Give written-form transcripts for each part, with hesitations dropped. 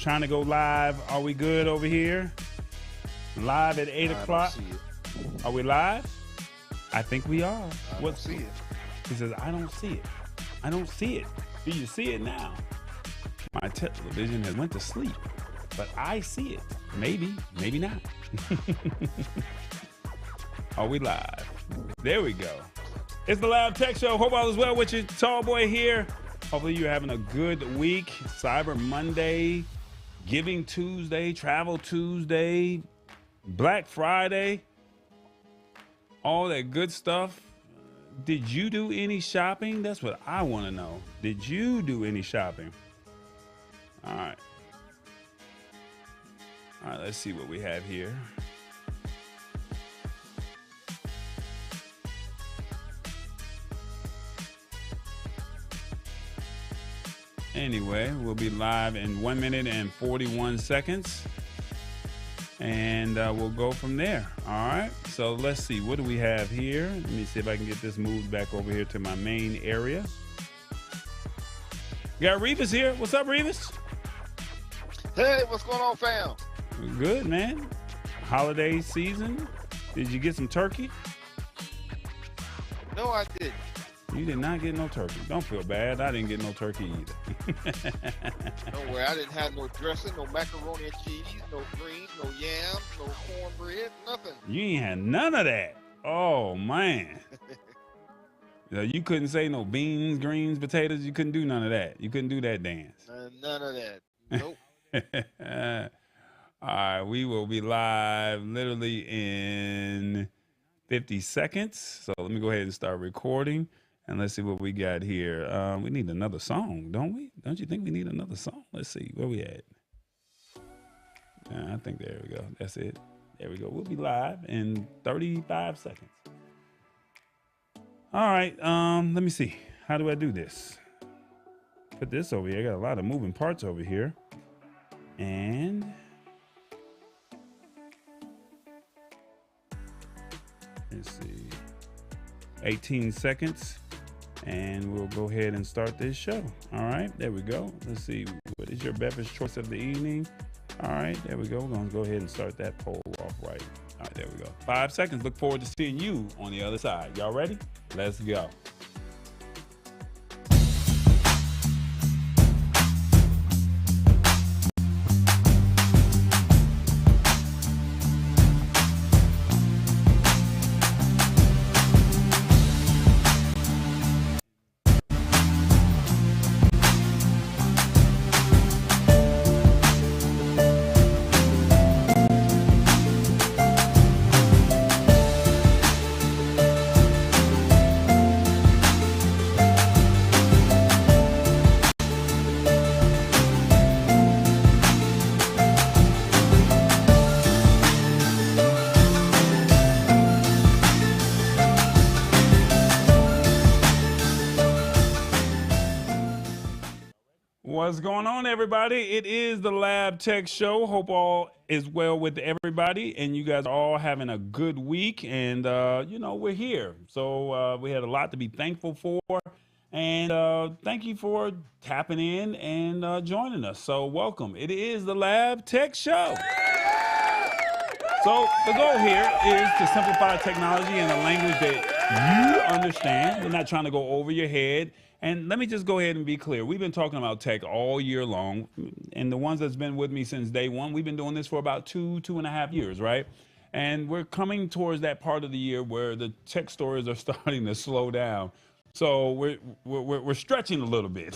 trying to go live. Are we good over here? Live at 8 o'clock. Are we live? I think we are. I don't see it. He says, I don't see it. I don't see it. Do you see it now? My television has went to sleep, but I see it. Maybe, maybe not. Are we live? There we go. It's the Loud Tech Show. Hope all is well with you. Tall Boy here. Hopefully you're having a good week. Cyber Monday, Giving Tuesday, Travel Tuesday, Black Friday, all that good stuff. Did you do any shopping? That's what I want to know. Did you do any shopping? All right. All right, let's see what we have here. Anyway, we'll be live in 1 minute and 41 seconds. And we'll go from there. All right. So let's see. What do we have here? Let me see if I can get this moved back over here to my main area. We got Revis here. What's up, Revis? Hey, what's going on, fam? Good, man. Holiday season. Did you get some turkey? No, I didn't. You did not get no turkey. Don't feel bad. I didn't get no turkey either. Don't worry, I didn't have no dressing, no macaroni and cheese, no greens, no yams, no cornbread, nothing. You ain't had none of that. Oh, man. You couldn't say no beans, greens, potatoes. You couldn't do none of that. You couldn't do that dance. None of that. Nope. All right, we will be live literally in 50 seconds. So let me go ahead and start recording. And let's see what we got here. We need another song, don't we? Don't you think we need another song? Let's see. Where we at? I think there we go. That's it. There we go. We'll be live in 35 seconds. All right. Let me see. How do I do this? Put this over here. I got a lot of moving parts over here. And let's see. 18 seconds. And we'll go ahead and start this show. All right, there we go. Let's see, what is your beverage choice of the evening? All right, there we go. We're gonna go ahead and start that poll off right. All right, there we go. 5 seconds. Look forward to seeing you on the other side. Y'all ready? Let's go. What's going on, everybody? It is the Lab Tech Show. Hope all is well with everybody and you guys are all having a good week. And, we're here. So we had a lot to be thankful for. And thank you for tapping in and joining us. So welcome. It is the Lab Tech Show. So the goal here is to simplify technology in a language that you understand. We're not trying to go over your head. And let me just go ahead and be clear. We've been talking about tech all year long. And the ones that's been with me since day one, we've been doing this for about 2.5 years, right? And we're coming towards that part of the year where the tech stories are starting to slow down. So we're stretching a little bit.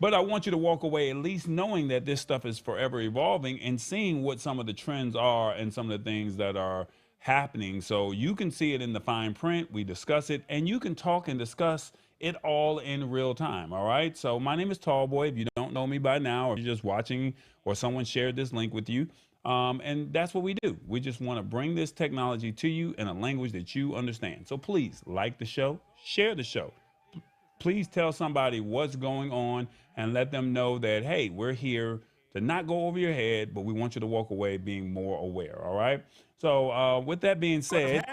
But I want you to walk away at least knowing that this stuff is forever evolving and seeing what some of the trends are and some of the things that are happening. So you can see it in the fine print. We discuss it and you can talk and discuss it all in real time. All right. So my name is Tall Boy. If you don't know me by now, or you're just watching or someone shared this link with you. And that's what we do. We just want to bring this technology to you in a language that you understand. So please like the show, share the show. Please tell somebody what's going on and let them know that, hey, we're here to not go over your head, but we want you to walk away being more aware. All right. So with that being said,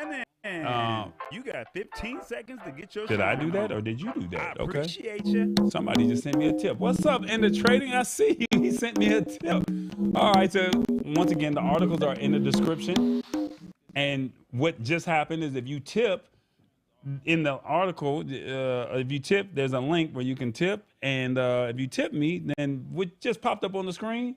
you got 15 seconds to get your. Did I do that or did you do that? I appreciate okay. you. Somebody just sent me a tip. What's up in the trading? I see you. He sent me a tip. All right, so once again, the articles are in the description. And what just happened is if you tip in the article, if you tip, there's a link where you can tip. And if you tip me, then what just popped up on the screen,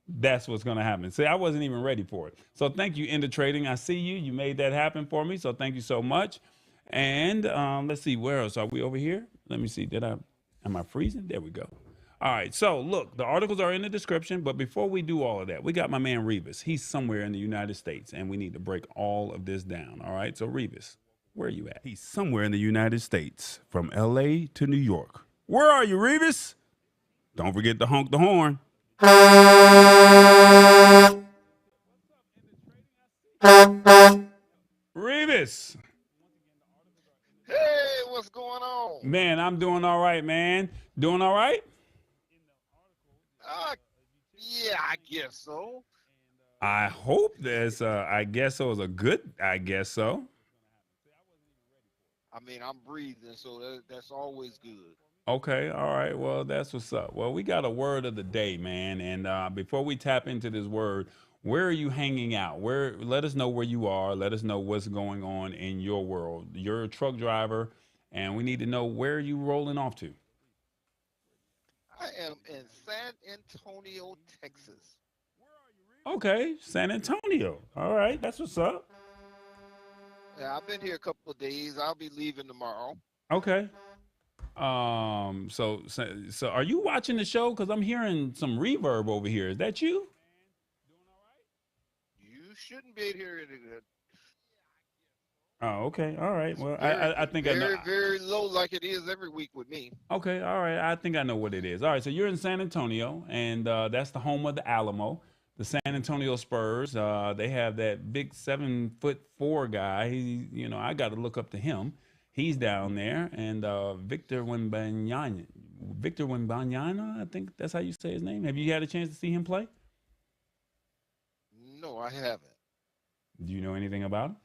that's what's going to happen. See, I wasn't even ready for it. So thank you, Into Trading. I see you. You made that happen for me. So thank you so much. And let's see, where else are we over here? Let me see. Am I freezing? There we go. All right. So look, the articles are in the description. But before we do all of that, we got my man Revis. He's somewhere in the United States, and we need to break all of this down. All right. So Revis, where are you at? He's somewhere in the United States, from LA to New York. Where are you, Revis? Don't forget to honk the horn. Revis. Hey, what's going on? Man, I'm doing all right, man. Doing all right? Yeah, I guess so. I hope this, I guess so is a good, I guess so. I mean, I'm breathing, so that's always good. Okay, all right. Well, that's what's up. Well, we got a word of the day, man. And before we tap into this word, where are you hanging out? Where? Let us know where you are. Let us know what's going on in your world. You're a truck driver, and we need to know where you rolling off to. I am in San Antonio, Texas. Okay, San Antonio. All right, that's what's up. Yeah, I've been here a couple of days. I'll be leaving tomorrow. Okay. So are you watching the show? Because I'm hearing some reverb over here. Is that you? You shouldn't be here. Oh, okay. All right. Well, Very, I think I know. very, very low, like it is every week with me. Okay. All right. I think I know what it is. All right. So you're in San Antonio, and that's the home of the Alamo, the San Antonio Spurs. They have that big 7'4" guy. I got to look up to him. He's down there, and Victor Wembanyama. Victor Wembanyama, I think that's how you say his name. Have you had a chance to see him play? No, I haven't. Do you know anything about him?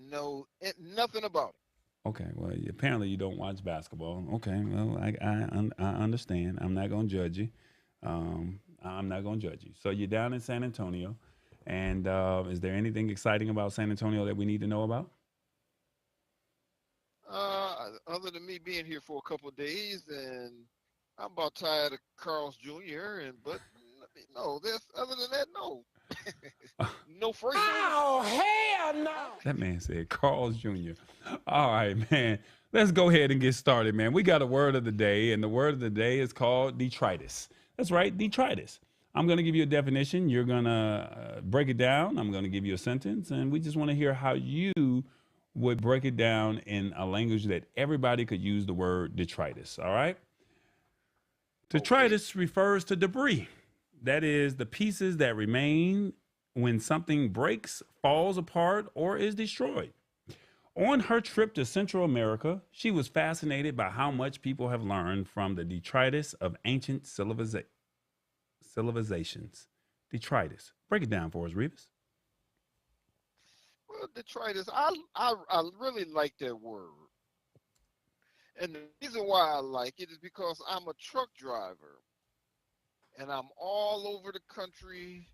No, nothing about it. Okay, well, apparently you don't watch basketball. Okay, well, I understand. I'm not gonna judge you. I'm not gonna judge you. So you're down in San Antonio, and is there anything exciting about San Antonio that we need to know about? Other than me being here for a couple of days, and I'm about tired of Carl's Jr. But no, there's other than that, no, no freight. Oh, hell no. That man said Carl's Jr. All right, man. Let's go ahead and get started, man. We got a word of the day, and the word of the day is called detritus. That's right, detritus. I'm going to give you a definition. You're going to break it down. I'm going to give you a sentence, and we just want to hear how you would break it down in a language that everybody could use the word detritus. All right? Detritus refers to debris. That is the pieces that remain when something breaks, falls apart, or is destroyed. On her trip to Central America, she was fascinated by how much people have learned from the detritus of ancient civilizations. Detritus. Break it down for us, Revis. Well, detritus, I really like that word. And the reason why I like it is because I'm a truck driver and I'm all over the country,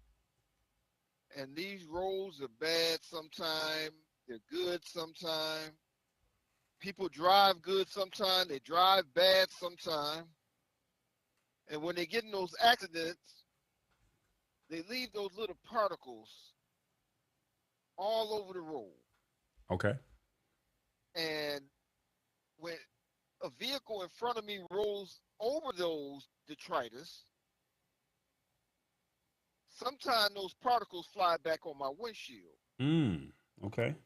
and these roads are bad sometimes, they're good sometimes. People drive good sometimes, they drive bad sometimes. And when they get in those accidents, they leave those little particles all over the road. Okay. And when a vehicle in front of me rolls over those detritus, sometimes those particles fly back on my windshield. Okay.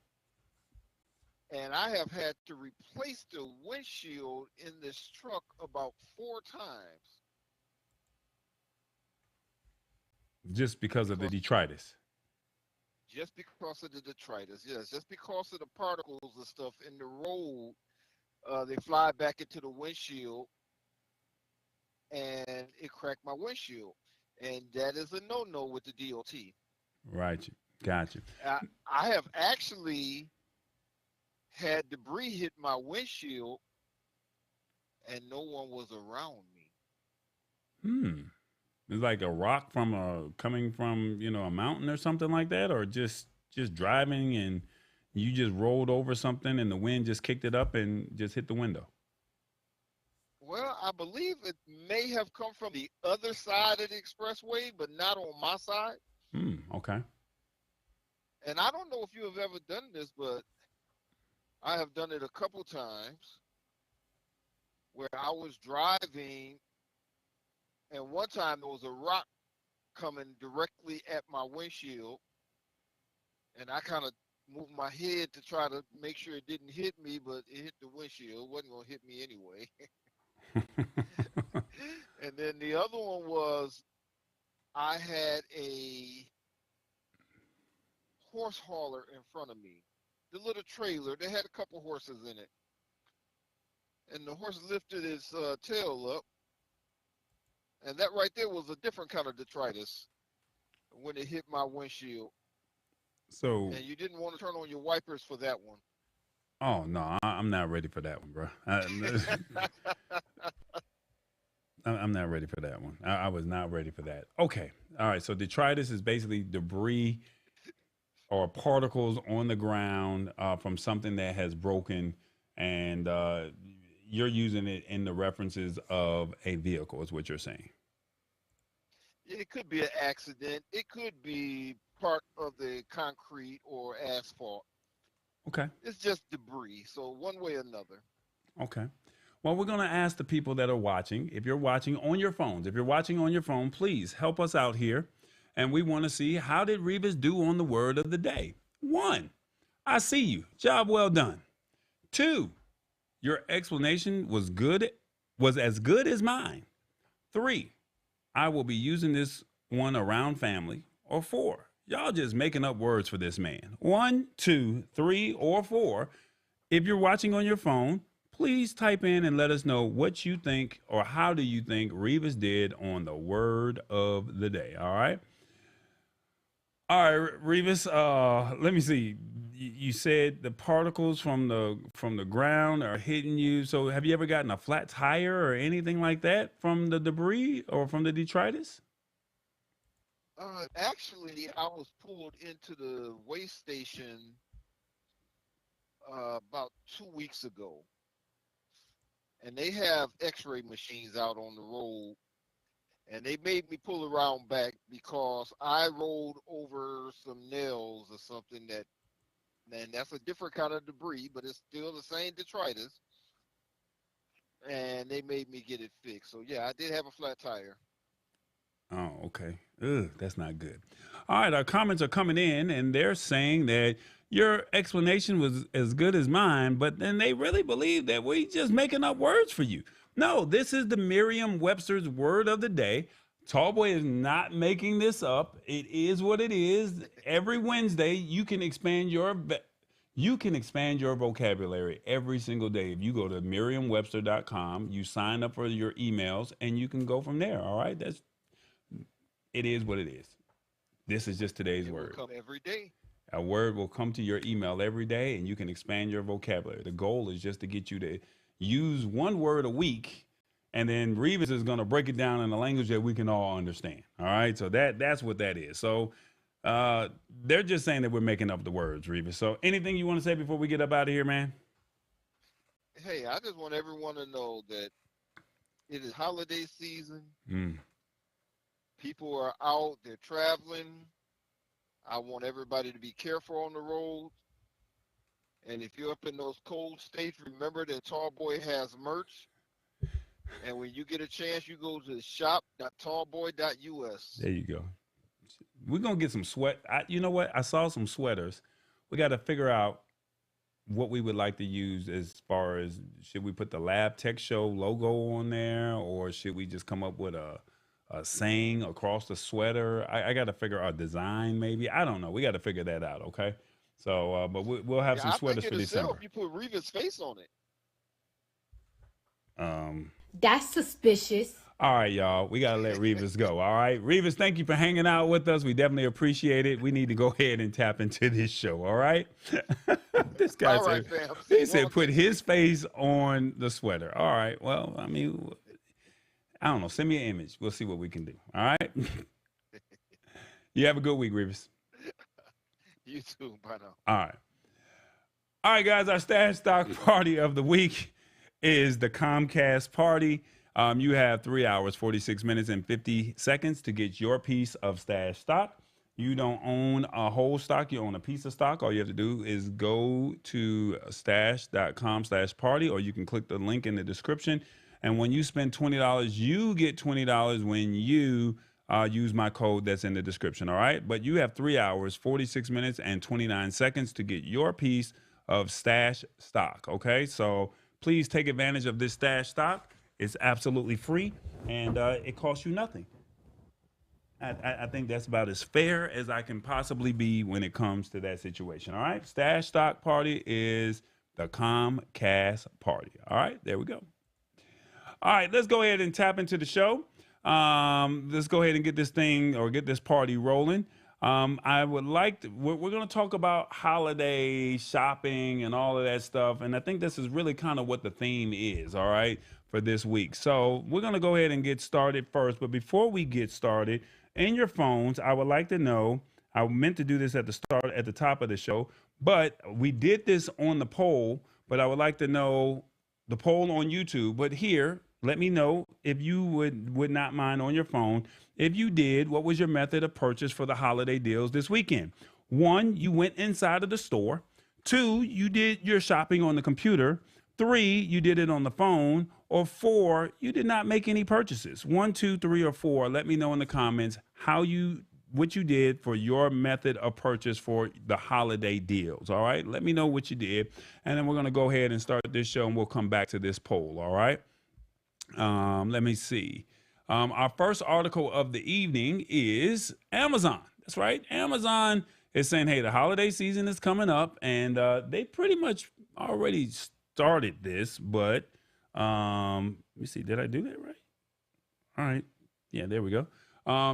And I have had to replace the windshield in this truck about 4 times. Just because of the detritus. Just because of the detritus, yes. Just because of the particles and stuff in the road, they fly back into the windshield, and it cracked my windshield. And that is a no-no with the DOT. Right. Gotcha. I have actually had debris hit my windshield, and no one was around me. It's like a rock from coming from a mountain or something like that, or just driving and you just rolled over something and the wind just kicked it up and just hit the window. Well, I believe it may have come from the other side of the expressway, but not on my side. Okay. And I don't know if you have ever done this, but I have done it a couple times where I was driving, and one time there was a rock coming directly at my windshield, and I kind of moved my head to try to make sure it didn't hit me, but it hit the windshield. It wasn't going to hit me anyway. And then the other one was I had a horse hauler in front of me, the little trailer. They had a couple horses in it, and the horse lifted his tail up, and that right there was a different kind of detritus when it hit my windshield. So, And you didn't want to turn on your wipers for that one. oh no, I'm not ready for that one, bro. I'm not ready for that one. I was not ready for that. Okay. All right. So detritus is basically debris or particles on the ground from something that has broken, and you're using it in the references of a vehicle, is what you're saying. It could be an accident. It could be part of the concrete or asphalt. Okay. It's just debris. So one way or another. Okay. Well, we're going to ask the people that are watching, if you're watching on your phones, please help us out here. And we want to see, how did Revis do on the word of the day? 1, I see you. Job well done. 2, your explanation was as good as mine. 3, I will be using this one around family. Or 4, y'all just making up words for this man. 1, 2, 3, or 4. If you're watching on your phone, please type in and let us know what you think, or how do you think Revis did on the word of the day. All right. All right, Revis. Let me see. You said the particles from the ground are hitting you. So have you ever gotten a flat tire or anything like that from the debris or from the detritus? Actually, I was pulled into the weigh station about 2 weeks ago, and they have X-ray machines out on the road, and they made me pull around back because I rolled over some nails or something and that's a different kind of debris, but it's still the same detritus, and they made me get it fixed. So yeah, I did have a flat tire. Oh, okay. Ugh, that's not good. All right, our comments are coming in, and they're saying that your explanation was as good as mine, but then they really believe that we just making up words for you. No, this is the Merriam-Webster's word of the day. Tallboy is not making this up. It is what it is. Every Wednesday, you can expand your vocabulary every single day. If you go to merriam-webster.com, you sign up for your emails, and you can go from there. All right, it is what it is. This is just today's It will word. come every day. A word will come to your email every day, and you can expand your vocabulary. The goal is just to get you to use one word a week, and then Revis is going to break it down in a language that we can all understand. All right, so that's what that is. So they're just saying that we're making up the words, Revis. So anything you want to say before we get up out of here, man? Hey, I just want everyone to know that it is holiday season. People are out, they're traveling. I want everybody to be careful on the road. And if you're up in those cold states, remember that Tallboy has merch. And when you get a chance, you go to shop.tallboy.us. There you go. We're going to get some sweat. You know what? I saw some sweaters. We got to figure out what we would like to use as far as, should we put the Lab Tech Show logo on there, or should we just come up with a saying across the sweater? I got to figure out a design, maybe. I don't know. We got to figure that out, okay? So, but we'll have some sweaters for December. You put Reva's face on it. That's suspicious. All right, y'all. We got to let Revis go. All right. Revis, thank you for hanging out with us. We definitely appreciate it. We need to go ahead and tap into this show. All right. This guy said, he said, put his face on the sweater. All right. Well, I mean, I don't know. Send me an image. We'll see what we can do. All right. You have a good week, Revis. You too. Bye now. All right. All right, guys. Our stash stock party of the week is the Comcast party. You have 3 hours, 46 minutes, and 50 seconds to get your piece of stash stock. You don't own a whole stock, you own a piece of stock. All you have to do is go to stash.com/party, or you can click the link in the description. And when you spend $20, you get $20 when you use my code that's in the description, all right? But you have 3 hours, 46 minutes, and 29 seconds to get your piece of stash stock, okay? So please take advantage of this stash stock. It's absolutely free, and it costs you nothing. I think that's about as fair as I can possibly be when it comes to that situation. All right. Stash stock party is the Comcast party. All right. There we go. All right. Let's go ahead and tap into the show. Let's go ahead and get this thing or get this party rolling. I would like to, we're going to talk about holiday shopping and all of that stuff. And I think this is really kind of what the theme is. All right. For this week. So we're going to go ahead and get started first. But before we get started, in your phones, I would like to know, I meant to do this at the top of the show, but we did this on the poll, but I would like to know the poll on YouTube. But here, let me know if you would not mind on your phone. If you did, what was your method of purchase for the holiday deals this weekend? 1, you went inside of the store. 2, you did your shopping on the computer. 3, you did it on the phone. Or 4, you did not make any purchases. 1, 2, 3, or 4. Let me know in the comments what you did for your method of purchase for the holiday deals. All right. Let me know what you did. And then we're going to go ahead and start this show, and we'll come back to this poll. All right. Let me see. Our first article of the evening is Amazon. That's right. Amazon is saying, hey, the holiday season is coming up, and they pretty much already started this, but let me see. Did I do that right? All right. Yeah, there we go.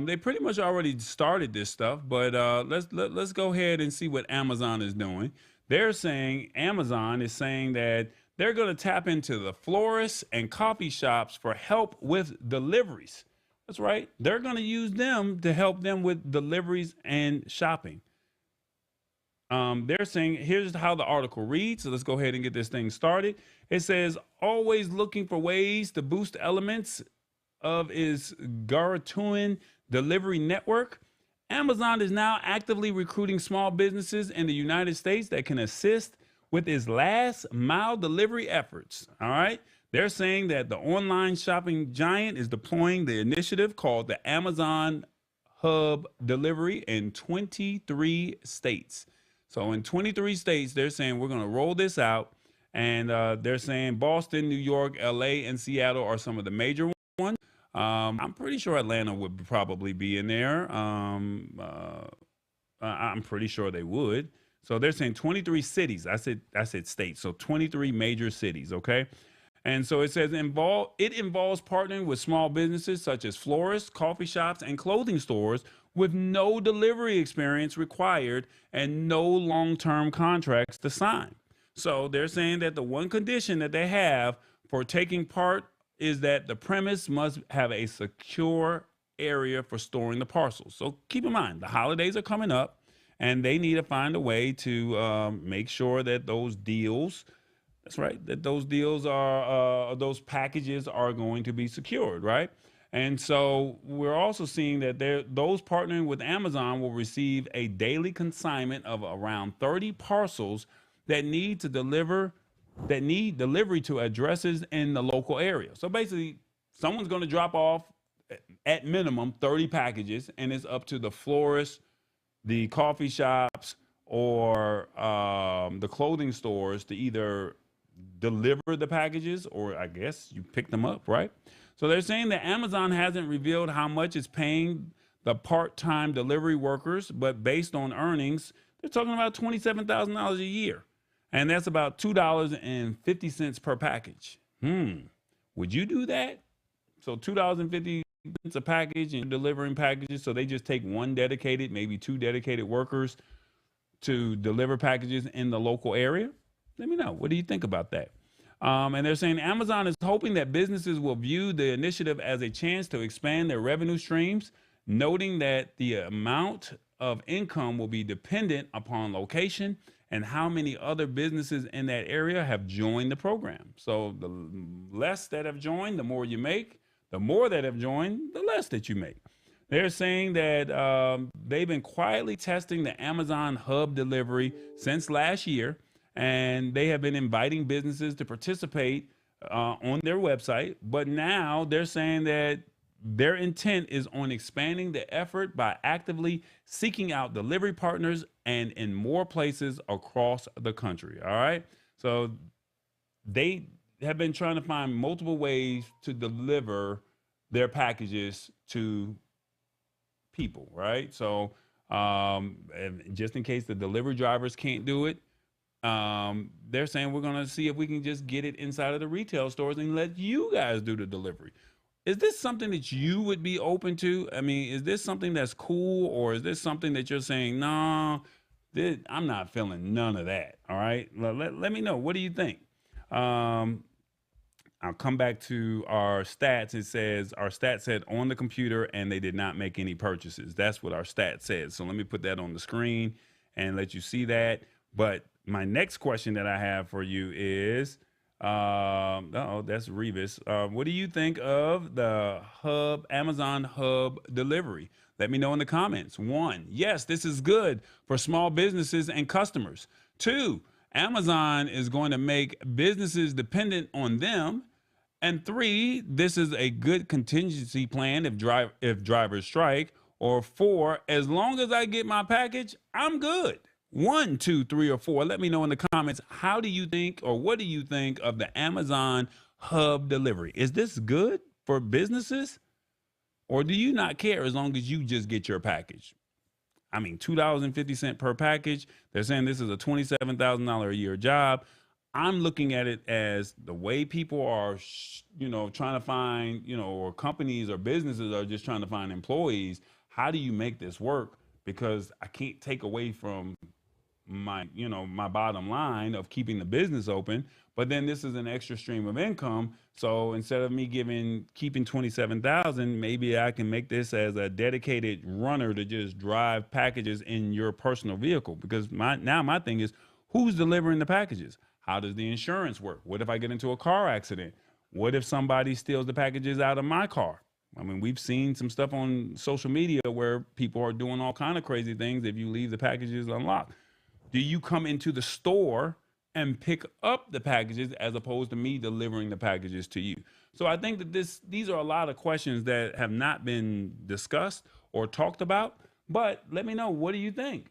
They pretty much already started this stuff, but let's go ahead and see what Amazon is doing. Amazon is saying that they're going to tap into the florists and coffee shops for help with deliveries. That's right. They're going to use them to help them with deliveries and shopping. They're saying, here's how the article reads. So let's go ahead and get this thing started. It says, always looking for ways to boost elements of its gargantuan delivery network. Amazon is now actively recruiting small businesses in the United States that can assist with its last mile delivery efforts. All right. They're saying that the online shopping giant is deploying the initiative called the Amazon Hub Delivery in 23 states. So in 23 states, they're saying we're going to roll this out. And they're saying Boston, New York, LA, and Seattle are some of the major ones. I'm pretty sure Atlanta would probably be in there. I'm pretty sure they would. So they're saying 23 cities. I said states. So 23 major cities. Okay. And so it says it involves partnering with small businesses such as florists, coffee shops, and clothing stores with no delivery experience required and no long-term contracts to sign. So they're saying that the one condition that they have for taking part is that the premise must have a secure area for storing the parcels. So keep in mind, the holidays are coming up, and they need to find a way to make sure that those deals, that's right, that those deals are, those packages are going to be secured, right? And so we're also seeing that those partnering with Amazon will receive a daily consignment of around 30 parcels that need delivery to addresses in the local area. So basically, someone's going to drop off at minimum 30 packages, and it's up to the florists, the coffee shops, or the clothing stores to either deliver the packages, or I guess you pick them up, right? So they're saying that Amazon hasn't revealed how much it's paying the part-time delivery workers, but based on earnings, they're talking about $27,000 a year. And that's about $2.50 per package. Would you do that? So $2.50 a package, and delivering packages. So they just take one dedicated, maybe 2 dedicated workers to deliver packages in the local area. Let me know. What do you think about that? And they're saying Amazon is hoping that businesses will view the initiative as a chance to expand their revenue streams, noting that the amount of income will be dependent upon location and how many other businesses in that area have joined the program. So the less that have joined, the more you make. The more that have joined, the less that you make. They're saying that they've been quietly testing the Amazon Hub delivery since last year, and they have been inviting businesses to participate on their website. But now they're saying that their intent is on expanding the effort by actively seeking out delivery partners and in more places across the country. All right. So they have been trying to find multiple ways to deliver their packages to people, right? So and just in case the delivery drivers can't do it, they're saying we're going to see if we can just get it inside of the retail stores and let you guys do the delivery. Is this something that you would be open to? I mean, is this something that's cool, or is this something that you're saying, no, I'm not feeling none of that? All right. Let me know. What do you think? I'll come back to our stats. It says our stat said on the computer and they did not make any purchases. That's what our stat says. So let me put that on the screen and let you see that. But my next question that I have for you is, that's Revis. What do you think of the Amazon Hub delivery? Let me know in the comments. 1, yes, this is good for small businesses and customers. 2, Amazon is going to make businesses dependent on them. And 3, this is a good contingency plan if drivers strike. Or 4, as long as I get my package, I'm good. 1, 2, 3, or 4. Let me know in the comments. How do you think, or what do you think of the Amazon Hub delivery? Is this good for businesses? Or do you not care as long as you just get your package? I mean, $2.50 per package. They're saying this is a $27,000 a year job. I'm looking at it as the way people are, trying to find, or companies or businesses are just trying to find employees. How do you make this work? Because I can't take away from my bottom line of keeping the business open, but then this is an extra stream of income. So instead of me keeping 27,000, maybe I can make this as a dedicated runner to just drive packages in your personal vehicle. Because my thing is, who's delivering the packages? How does the insurance work? What if I get into a car accident? What if somebody steals the packages out of my car? I mean, we've seen some stuff on social media where people are doing all kind of crazy things if you leave the packages unlocked. Do you come into the store and pick up the packages as opposed to me delivering the packages to you? So I think that these are a lot of questions that have not been discussed or talked about. But let me know, what do you think?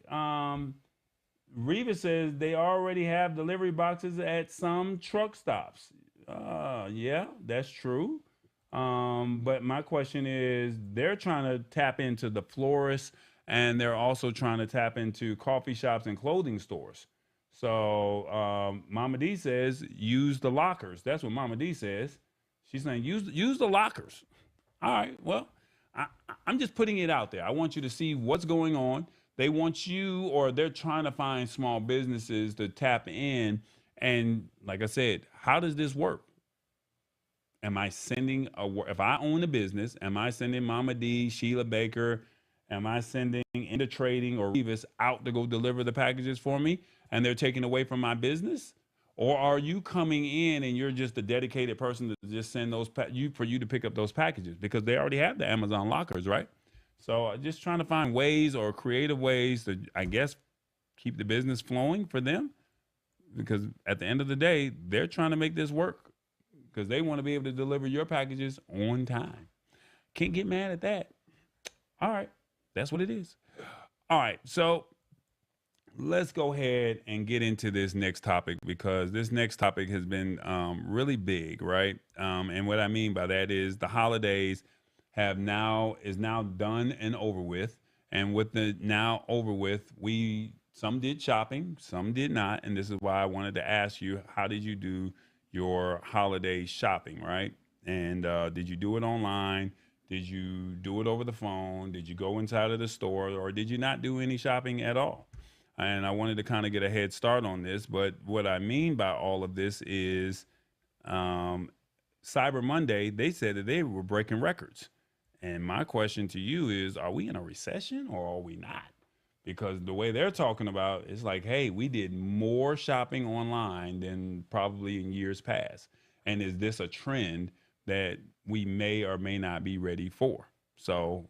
Reva says they already have delivery boxes at some truck stops. Yeah, that's true. But my question is, they're trying to tap into the florists, and they're also trying to tap into coffee shops and clothing stores. So Mama D says use the lockers. That's what Mama D says. She's saying use the lockers. All right. Well, I'm just putting it out there. I want you to see what's going on. They want you, or they're trying to find small businesses to tap in. And like I said, how does this work? Am I sending if I own a business, am I sending Mama D, Sheila Baker, am I sending Into Trading or Revis out to go deliver the packages for me, and they're taking away from my business? Or are you coming in and you're just a dedicated person to just send those for you to pick up those packages? Because they already have the Amazon lockers, right? So just trying to find ways or creative ways to, I guess, keep the business flowing for them. Because at the end of the day, they're trying to make this work because they want to be able to deliver your packages on time. Can't get mad at that. All right. That's what it is. All right. So let's go ahead and get into this next topic, because this next topic has been really big, right? And what I mean by that is the holidays is now done and over with. And with the now over with, some did shopping, some did not. And this is why I wanted to ask you, how did you do your holiday shopping, right? And did you do it online? Did you do it over the phone? Did you go inside of the store, or did you not do any shopping at all? And I wanted to kind of get a head start on this. But what I mean by all of this is Cyber Monday, they said that they were breaking records. And my question to you is, are we in a recession or are we not? Because the way they're talking about it's like, hey, we did more shopping online than probably in years past. And is this a trend that we may or may not be ready for? So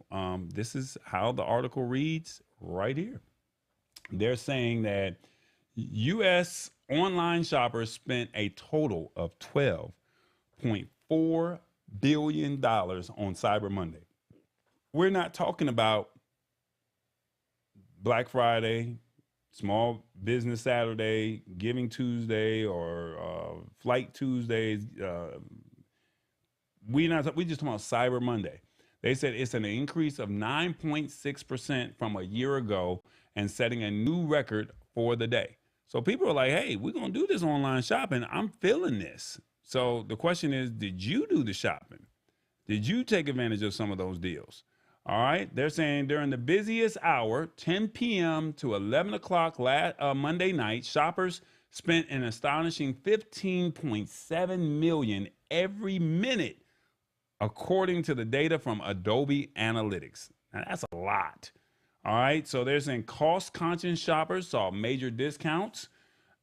this is how the article reads right here. They're saying that U.S. online shoppers spent a total of $12.4 billion on Cyber Monday. We're not talking about Black Friday, Small Business Saturday, Giving Tuesday, or Flight Tuesdays. We just talking about Cyber Monday. They said it's an increase of 9.6% from a year ago and setting a new record for the day. So people are like, hey, we're going to do this online shopping. I'm feeling this. So the question is, did you do the shopping? Did you take advantage of some of those deals? All right. They're saying during the busiest hour, 10 p.m. to 11 o'clock Monday night, shoppers spent an astonishing 15.7 million every minute, according to the data from Adobe Analytics. Now, that's a lot. All right. So they're saying cost-conscious shoppers saw major discounts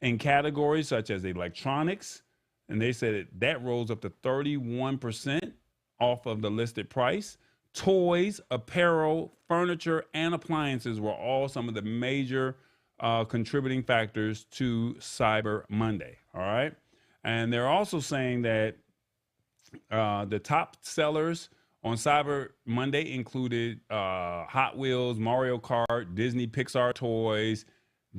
in categories such as electronics. And they said that rose up to 31% off of the listed price. Toys, apparel, furniture, and appliances were all some of the major contributing factors to Cyber Monday. All right. And they're also saying that the top sellers on Cyber Monday included Hot Wheels, Mario Kart, Disney Pixar toys,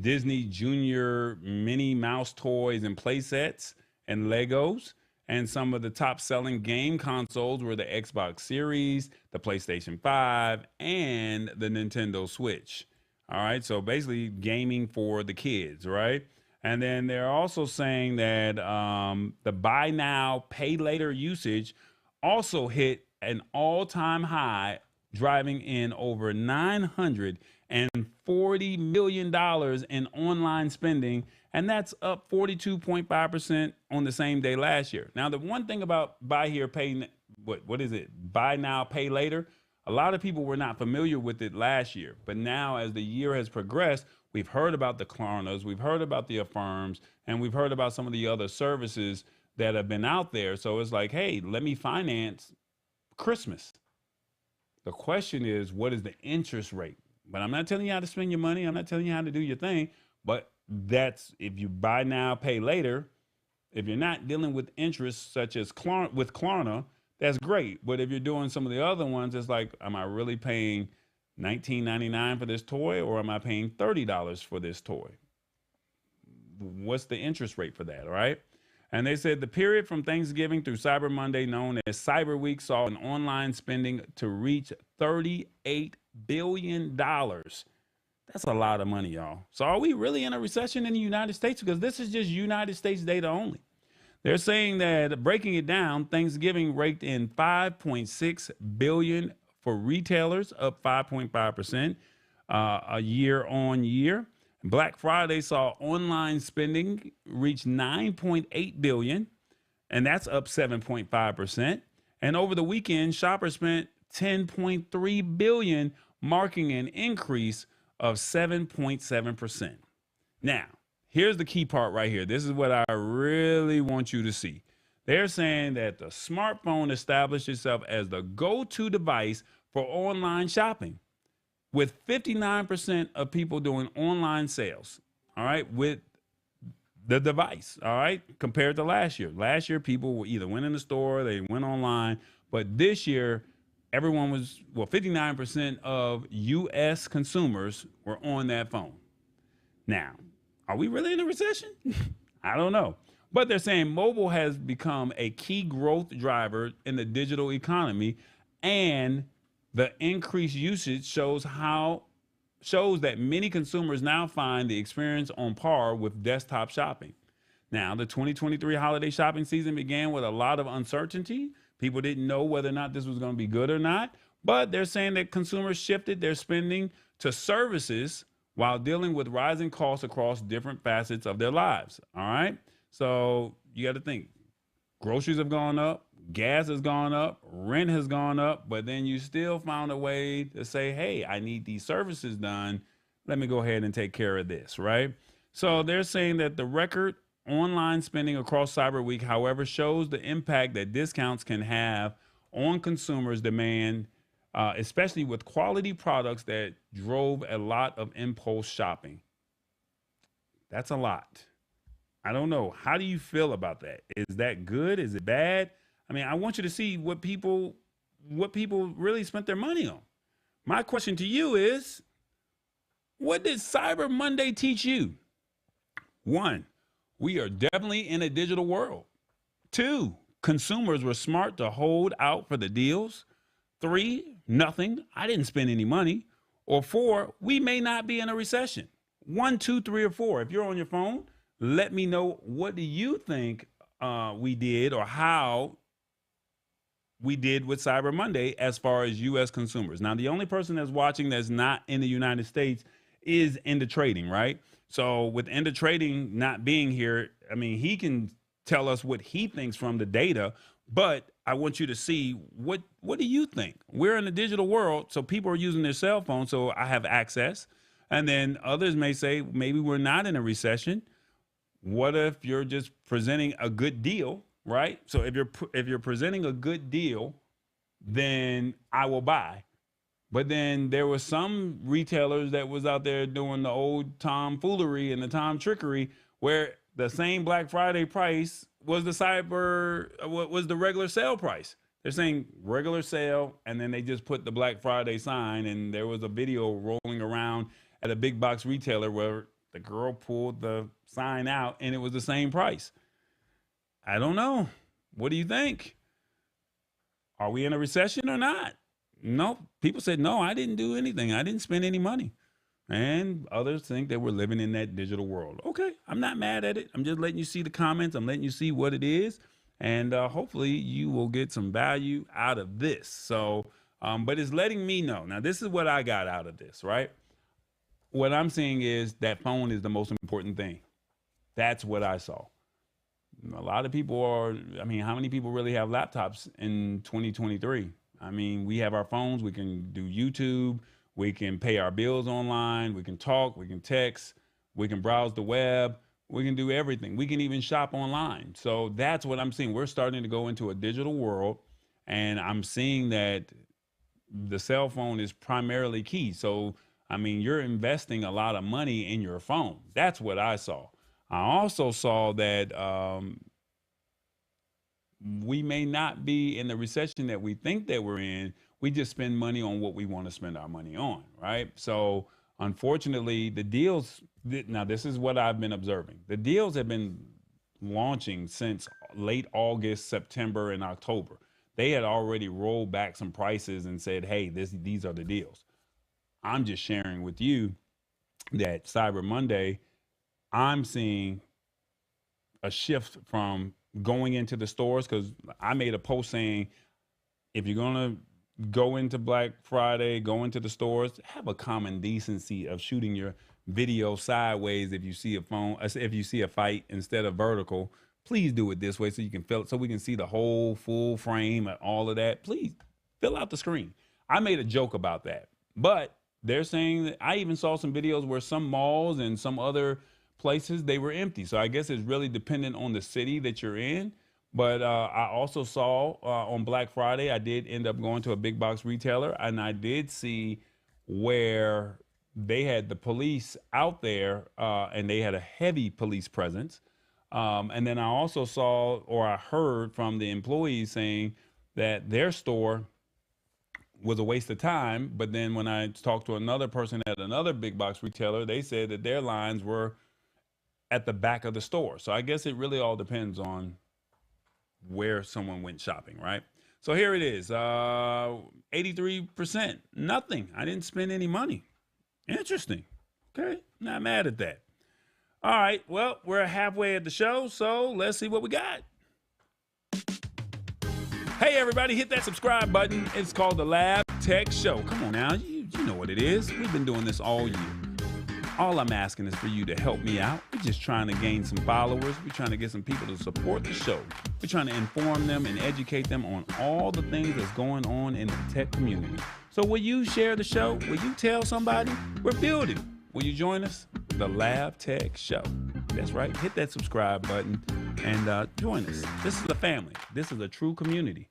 Disney Junior Minnie Mouse toys and play sets, and Legos. And some of the top selling game consoles were the Xbox Series, the PlayStation 5, and the Nintendo Switch. All right. So basically gaming for the kids, right? And then they're also saying that the buy now, pay later usage also hit an all-time high, driving in over $940 million in online spending. And that's up 42.5% on the same day last year. Now, the one thing about buy here, pay, what is it? Buy now, pay later. A lot of people were not familiar with it last year. But now, as the year has progressed, we've heard about the Klarnas, we've heard about the Affirms, and we've heard about some of the other services that have been out there. So it's like, hey, let me finance Christmas. The question is, what is the interest rate? But I'm not telling you how to spend your money. I'm not telling you how to do your thing. But that's if you buy now, pay later. If you're not dealing with interest such as with Klarna, that's great. But if you're doing some of the other ones, it's like, am I really paying $19.99 for this toy, or am I paying $30 for this toy? What's the interest rate for that? All right. And they said the period from Thanksgiving through Cyber Monday, known as Cyber Week, saw an online spending to reach $38 billion. That's a lot of money, y'all. So are we really in a recession in the United States? Because this is just United States data only. They're saying that, breaking it down, Thanksgiving raked in $5.6 billion for retailers, up 5.5% a year on year. Black Friday saw online spending reach $9.8 billion, and that's up 7.5%. And over the weekend, shoppers spent $10.3 billion, marking an increase of 7.7%. Now, here's the key part right here. This is what I really want you to see. They're saying that the smartphone established itself as the go-to device for online shopping, with 59% of people doing online sales, all right, with the device, all right, compared to last year. Last year, people either went in the store, they went online, but this year, everyone was, 59% of U.S. consumers were on that phone. Now, are we really in a recession? I don't know. But they're saying mobile has become a key growth driver in the digital economy, and the increased usage shows that many consumers now find the experience on par with desktop shopping. Now, the 2023 holiday shopping season began with a lot of uncertainty. People didn't know whether or not this was going to be good or not, but they're saying that consumers shifted their spending to services while dealing with rising costs across different facets of their lives. All right. So you got to think, Groceries have gone up, gas has gone up, rent has gone up, but then you still found a way to say, hey, I need these services done. Let me go ahead and take care of this, right? So they're saying that the record online spending across Cyber Week, however, shows the impact that discounts can have on consumers' demand, especially with quality products that drove a lot of impulse shopping. That's a lot. I don't know. How do you feel about that? Is that good? Is it bad? I mean, I want you to see what people really spent their money on. My question to you is, what did Cyber Monday teach you? 1, we are definitely in a digital world. 2, consumers were smart to hold out for the deals. 3, nothing. I didn't spend any money. Or 4, we may not be in a recession. 1, 2, 3, or 4. If you're on your phone, let me know, what do you think we did, or how we did with Cyber Monday as far as U.S. consumers. Now, the only person that's watching that's not in the United States is Into Trading, right? So with Into Trading not being here, I mean, he can tell us what he thinks from the data, but I want you to see, what do you think? We're in a digital world, so people are using their cell phone, so I have access. And then others may say, maybe we're not in a recession. What if you're just presenting a good deal, right? So if you're presenting a good deal, then I will buy. But then there were some retailers that was out there doing the old tomfoolery and the tom trickery, where the same Black Friday price was the regular sale price. They're saying regular sale, and then they just put the Black Friday sign, and there was a video rolling around at a big box retailer where the girl pulled the sign out and it was the same price. I don't know. What do you think? Are we in a recession or not? No, people said, no, I didn't do anything. I didn't spend any money. And others think that we're living in that digital world. Okay, I'm not mad at it. I'm just letting you see the comments. I'm letting you see what it is. And hopefully you will get some value out of this. So, but it's letting me know. Now, this is what I got out of this, right? What I'm seeing is that phone is the most important thing. That's what I saw. A lot of people how many people really have laptops in 2023? I mean, we have our phones. We can do YouTube. We can pay our bills online. We can talk. We can text. We can browse the web. We can do everything. We can even shop online. So that's what I'm seeing. We're starting to go into a digital world, and I'm seeing that the cell phone is primarily key. So, I mean, you're investing a lot of money in your phone. That's what I saw. I also saw that we may not be in the recession that we think that we're in. We just spend money on what we want to spend our money on, right? So unfortunately, the deals, now this is what I've been observing. The deals have been launching since late August, September, and October. They had already rolled back some prices and said, hey, these are the deals. I'm just sharing with you that Cyber Monday, I'm seeing a shift from going into the stores, because I made a post saying, if you're going to go into Black Friday, go into the stores, have a common decency of shooting your video sideways. If you see a fight instead of vertical, please do it this way so you can feel it, so we can see the whole full frame and all of that. Please fill out the screen. I made a joke about that, but they're saying that I even saw some videos where some malls and some other places, they were empty. So I guess it's really dependent on the city that you're in. But I also saw on Black Friday, I did end up going to a big box retailer, and I did see where they had the police out there, and they had a heavy police presence. And then I also saw, or I heard from the employees saying that their store was a waste of time. But then when I talked to another person at another big box retailer, they said that their lines were at the back of the store. So I guess it really all depends on where someone went shopping, right? So here it is, 83%, nothing. I didn't spend any money. Interesting. Okay, not mad at that. All right, well, we're halfway at the show, so let's see what we got. Hey, everybody, hit that subscribe button. It's called the Lab Tech Show. Come on now, you know what it is. We've been doing this all year. All I'm asking is for you to help me out. We're just trying to gain some followers. We're trying to get some people to support the show. We're trying to inform them and educate them on all the things that's going on in the tech community. So will you share the show? Will you tell somebody? We're building. Will you join us? The Lab Tech Show. That's right. Hit that subscribe button and join us. This is a family. This is a true community.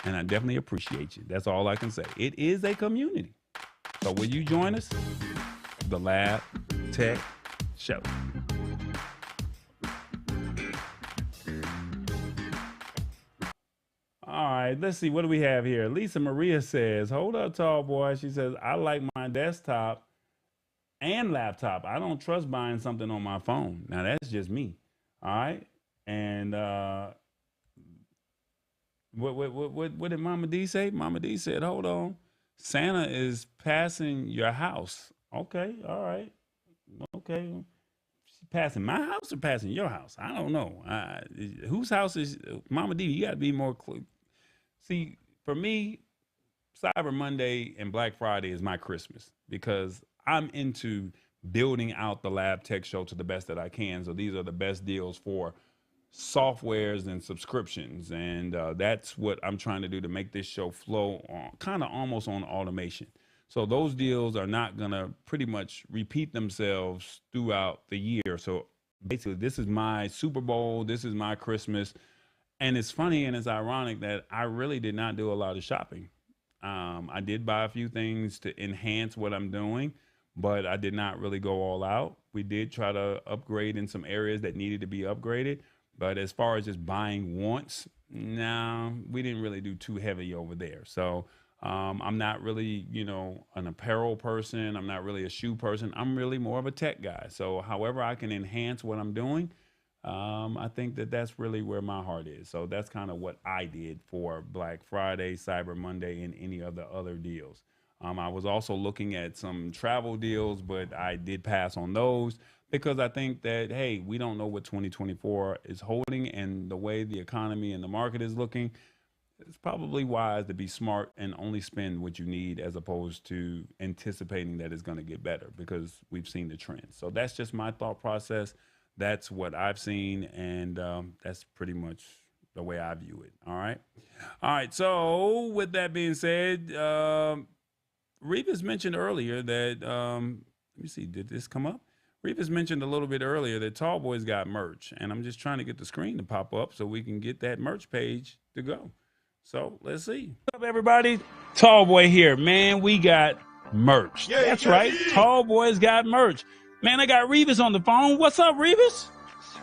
And I definitely appreciate you. That's all I can say. It is a community. So will you join us? The Lab Tech Show. All right, let's see. What do we have here? Lisa Maria says, hold up, tall boy. She says, I like my desktop and laptop. I don't trust buying something on my phone. Now, that's just me. All right. And what did Mama D say? Mama D said, hold on. Santa is passing your house. Okay. All right. Okay. She passing my house or passing your house? I don't know. Whose house is Mama D? You got to be more clear. See, for me, Cyber Monday and Black Friday is my Christmas because I'm into building out the Lab Tech Show to the best that I can. So these are the best deals for softwares and subscriptions. And that's what I'm trying to do to make this show flow on, kind of almost on automation. So those deals are not going to pretty much repeat themselves throughout the year. So basically, this is my Super Bowl. This is my Christmas. And it's funny and it's ironic that I really did not do a lot of shopping. I did buy a few things to enhance what I'm doing, but I did not really go all out. We did try to upgrade in some areas that needed to be upgraded. But as far as just buying once, no, we didn't really do too heavy over there. So I'm not really, an apparel person. I'm not really a shoe person. I'm really more of a tech guy. So however I can enhance what I'm doing, I think that's really where my heart is. So that's kind of what I did for Black Friday, Cyber Monday, and any of the other deals. I was also looking at some travel deals, but I did pass on those because I think that, hey, we don't know what 2024 is holding, and the way the economy and the market is looking, it's probably wise to be smart and only spend what you need as opposed to anticipating that it's going to get better because we've seen the trends. So that's just my thought process. That's what I've seen, and that's pretty much the way I view it. All right. All right. So with that being said, Revis mentioned earlier that, let me see, did this come up? Revis mentioned a little bit earlier that Tall Boy's got merch, and I'm just trying to get the screen to pop up so we can get that merch page to go. So let's see. What's up, everybody? Tall Boy here. Man, we got merch. Yeah, that's right. Tall Boy's got merch. Man, I got Revis on the phone. What's up, Revis?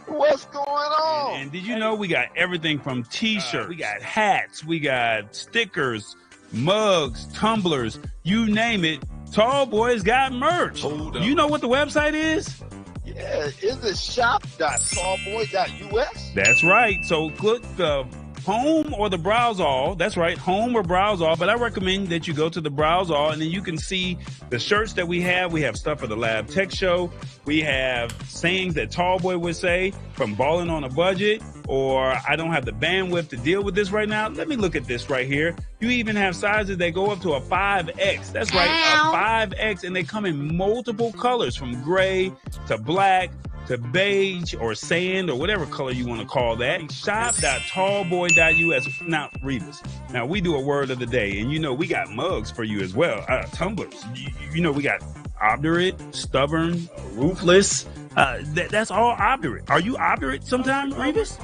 What's going on? And did you know we got everything from T-shirts, we got hats, we got stickers, mugs, tumblers, you name it. Tall Boy's got merch. You know what the website is? Yeah, is it shop.tallboy.us? That's right. So click the home or the browse all. That's right, home or browse all. But I recommend that you go to the browse all, and then you can see the shirts that we have. We have stuff for the Lab Tech Show. We have sayings that Tall Boy would say, from balling on a budget, or I don't have the bandwidth to deal with this right now. Let me look at this right here. You even have sizes that go up to a 5X. That's right, a 5X, and they come in multiple colors, from gray to black to beige or sand or whatever color you want to call that. Shop.tallboy.us. Now, Revis, now we do a word of the day, and we got mugs for you as well. Tumblers. We got obdurate, stubborn, ruthless. That's all obdurate. Are you obdurate sometime, Revis?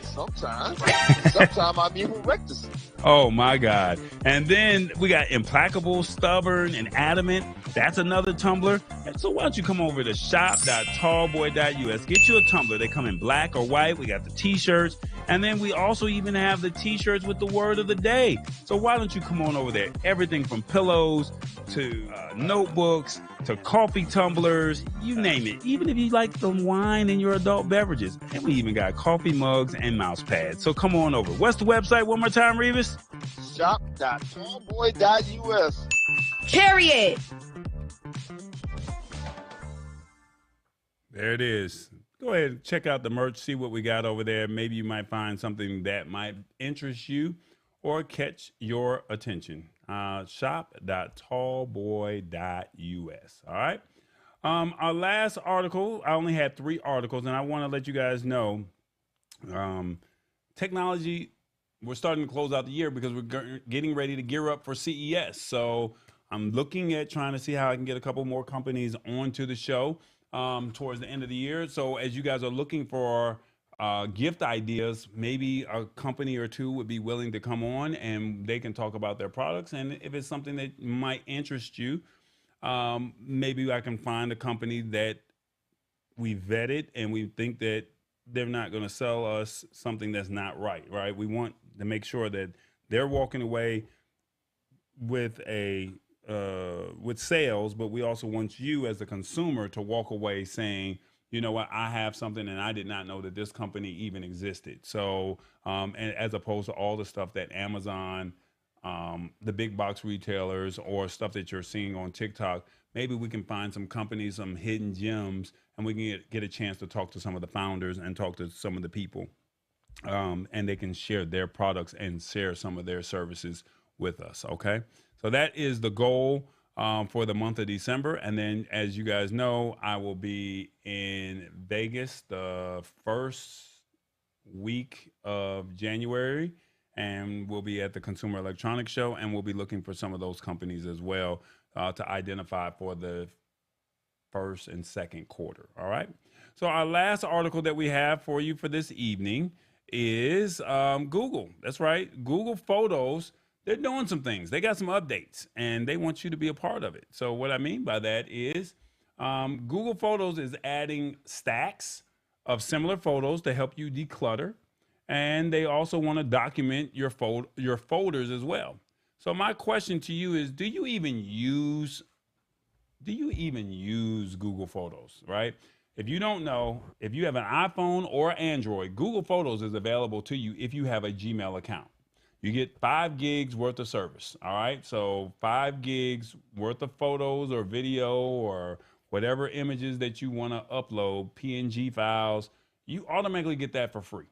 Sometimes. Sometimes I'm even reckless. Oh my God. And then we got implacable, stubborn, and adamant. That's another tumbler. And so why don't you come over to shop.tallboy.us. Get you a tumbler. They come in black or white. We got the t-shirts. And then we also even have the t-shirts with the word of the day. So why don't you come on over there? Everything from pillows to notebooks to coffee tumblers, you name it. Even if you like some wine in your adult beverages. And we even got coffee mugs and mouse pads. So come on over. What's the website one more time, Revis? Shop.tallboy.us. Period. There it is. Go ahead and check out the merch, see what we got over there. Maybe you might find something that might interest you or catch your attention. Shop.tallboy.us. All right. Our last article, I only had 3 articles, and I want to let you guys know um, technology, we're starting to close out the year because we're getting ready to gear up for CES. So I'm looking at trying to see how I can get a couple more companies onto the show towards the end of the year. So as you guys are looking for gift ideas, maybe a company or two would be willing to come on and they can talk about their products. And if it's something that might interest you, maybe I can find a company that we vetted and we think that they're not going to sell us something that's not right, right? We want to make sure that they're walking away with with sales, but we also want you as a consumer to walk away saying, you know what, I have something and I did not know that this company even existed. So, and as opposed to all the stuff that Amazon, the big box retailers, or stuff that you're seeing on TikTok, maybe we can find some companies, some hidden gems, and we can get a chance to talk to some of the founders and talk to some of the people, and they can share their products and share some of their services with us. Okay, so that is the goal for the month of December. And then, as you guys know, I will be in Vegas the first week of January, and we'll be at the Consumer Electronics Show, and we'll be looking for some of those companies as well to identify for the first and second quarter. All right. So our last article that we have for you for this evening is Google. That's right. Google Photos. They're doing some things. They got some updates, and they want you to be a part of it. So what I mean by that is Google Photos is adding stacks of similar photos to help you declutter, and they also want to document your folders as well. So my question to you is, do you even use Google Photos, right? If you don't know, if you have an iPhone or Android, Google Photos is available to you if you have a Gmail account. You get 5 gigs worth of service. All right. So 5 gigs worth of photos or video or whatever images that you want to upload, PNG files, you automatically get that for free.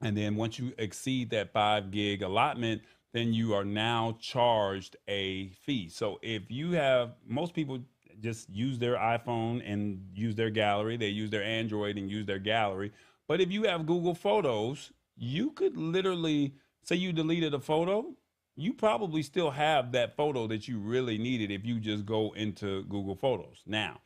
And then once you exceed that 5 gig allotment, then you are now charged a fee. So if you have, most people just use their iPhone and use their gallery, they use their Android and use their gallery. But if you have Google Photos, you could literally say you deleted a photo, you probably still have that photo that you really needed if you just go into Google Photos. Now,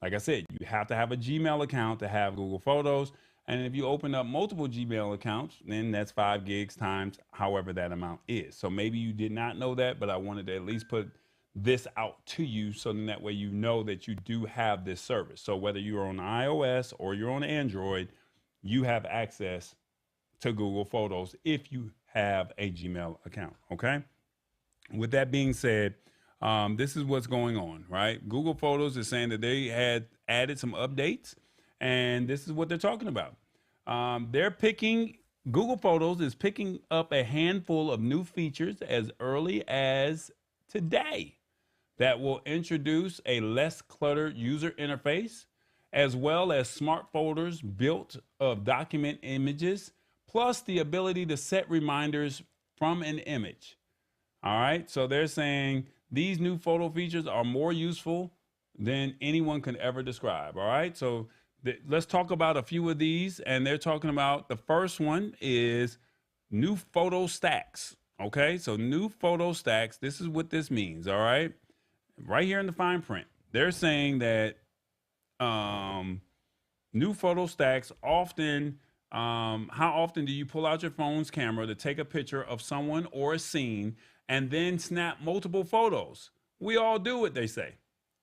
like I said, you have to have a Gmail account to have Google Photos. And if you open up multiple Gmail accounts, then that's 5 gigs times however that amount is. So maybe you did not know that, but I wanted to at least put this out to you so then that way you know that you do have this service. So whether you're on iOS or you're on Android, you have access to Google Photos if you have a Gmail account. Okay. With that being said, this is what's going on, right? Google Photos is saying that they had added some updates, and this is what they're talking about. Google Photos is picking up a handful of new features as early as today that will introduce a less cluttered user interface, as well as smart folders built of document images, plus the ability to set reminders from an image. All right, so they're saying these new photo features are more useful than anyone can ever describe. All right, so let's talk about a few of these. And they're talking about, the first one is new photo stacks. Okay, so new photo stacks, this is what this means. All right, right here in the fine print, they're saying that new photo stacks often, how often do you pull out your phone's camera to take a picture of someone or a scene and then snap multiple photos? We all do it, they say.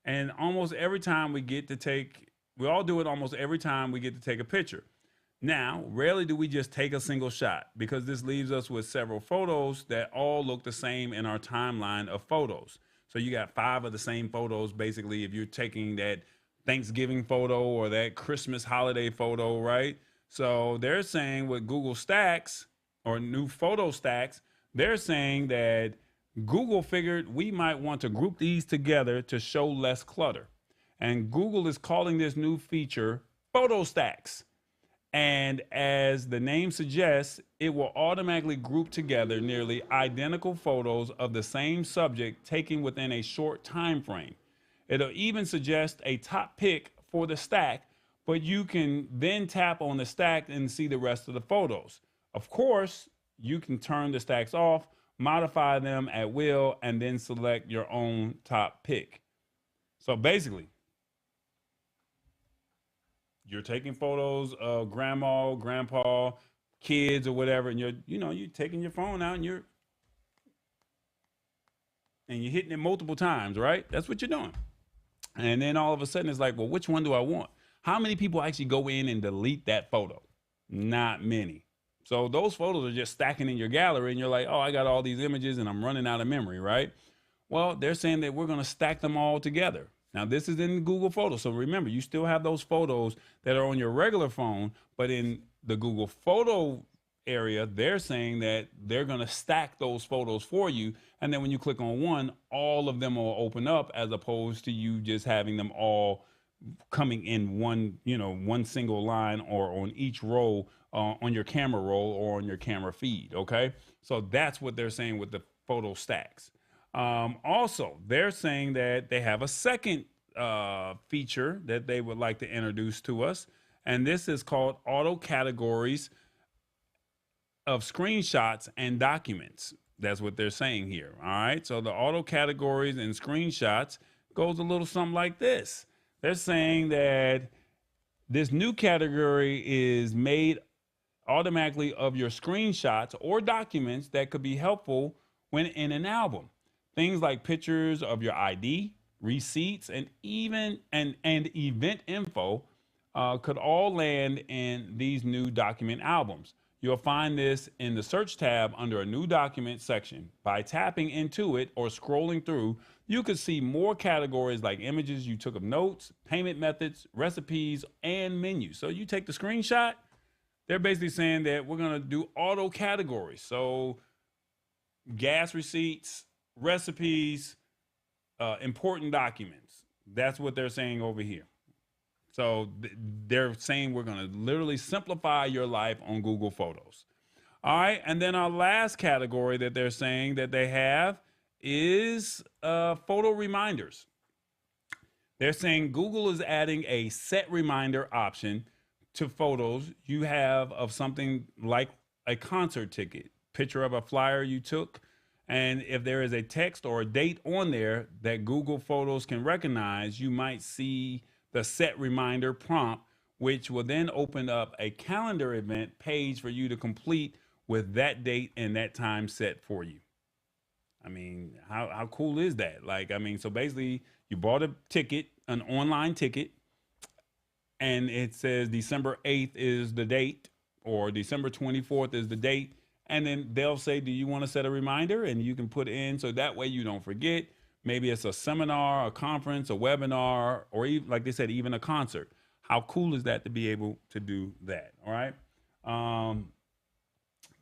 And almost every time we all do it almost every time we get to take a picture. Now, rarely do we just take a single shot, because this leaves us with several photos that all look the same in our timeline of photos. So you got 5 of the same photos, basically, if you're taking that Thanksgiving photo or that Christmas holiday photo, right? So they're saying with Google Stacks or new photo stacks, they're saying that Google figured we might want to group these together to show less clutter. And Google is calling this new feature photo stacks. And as the name suggests, it will automatically group together nearly identical photos of the same subject taken within a short time frame. It'll even suggest a top pick for the stack, but you can then tap on the stack and see the rest of the photos. Of course, you can turn the stacks off, modify them at will, and then select your own top pick. So basically, you're taking photos of grandma, grandpa, kids, or whatever, and you're taking your phone out and you're hitting it multiple times, right? That's what you're doing. And then all of a sudden it's like, well, which one do I want? How many people actually go in and delete that photo? Not many. So those photos are just stacking in your gallery and you're like, oh, I got all these images and I'm running out of memory, right? Well, they're saying that we're going to stack them all together. Now, this is in Google Photos. So remember, you still have those photos that are on your regular phone, but in the Google Photo area, they're saying that they're going to stack those photos for you. And then when you click on one, all of them will open up, as opposed to you just having them all coming in one single line or on each row on your camera roll or on your camera feed. Okay. So that's what they're saying with the photo stacks. Also, they're saying that they have a second feature that they would like to introduce to us. And this is called auto categories of screenshots and documents. That's what they're saying here. All right. So the auto categories and screenshots goes a little something like this. They're saying that this new category is made automatically of your screenshots or documents that could be helpful when in an album. Things like pictures of your ID, receipts, and even and event info could all land in these new document albums. You'll find this in the search tab under a new document section. By tapping into it or scrolling through, you could see more categories like images you took of notes, payment methods, recipes, and menus. So you take the screenshot, they're basically saying that we're going to do auto categories. So gas receipts, recipes, important documents. That's what they're saying over here. So they're saying we're going to literally simplify your life on Google Photos. All right. And then our last category that they're saying that they have is photo reminders. They're saying Google is adding a set reminder option to photos you have of something like a concert ticket, picture of a flyer you took. And if there is a text or a date on there that Google Photos can recognize, you might see the set reminder prompt, which will then open up a calendar event page for you to complete with that date and that time set for you. I mean, how cool is that? Like, I mean, so basically you bought a ticket, an online ticket, and it says December 8th is the date or December 24th is the date. And then they'll say, do you want to set a reminder? And you can put in so that way you don't forget. Maybe it's a seminar, a conference, a webinar, or even, like they said, even a concert. How cool is that to be able to do that? All right.